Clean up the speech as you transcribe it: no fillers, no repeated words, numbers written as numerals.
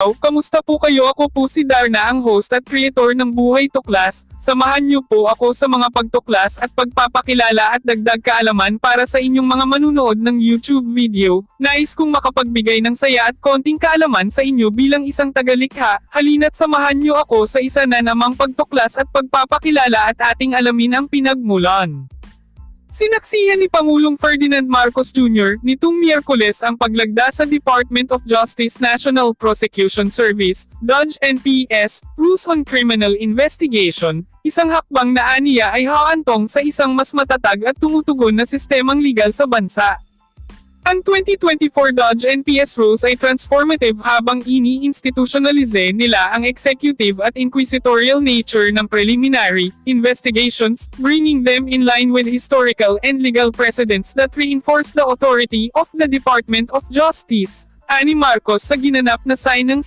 Kamusta po kayo? Ako po si Darna, ang host at creator ng Buhay Tuklas. Samahan niyo po ako sa mga pagtuklas at pagpapakilala at dagdag kaalaman para sa inyong mga manunood ng YouTube video. Nais kong makapagbigay ng saya at konting kaalaman sa inyo bilang isang tagalikha. Halina't samahan niyo ako sa isa na namang pagtuklas at pagpapakilala at ating alamin ang pinagmulan. Sinaksihan ni Pangulong Ferdinand Marcos Jr. nitong Miyerkules ang paglagda sa Department of Justice National Prosecution Service, DOJ-NPS, Rules on Criminal Investigation, isang hakbang na aniya ay haantong sa isang mas matatag at tumutugon na sistemang legal sa bansa. Ang 2024 DOJ-NPS rules ay transformative habang ini-institutionalize nila ang executive at inquisitorial nature ng preliminary investigations, bringing them in line with historical and legal precedents that reinforce the authority of the Department of Justice. Ani Marcos sa ginanap na sign ng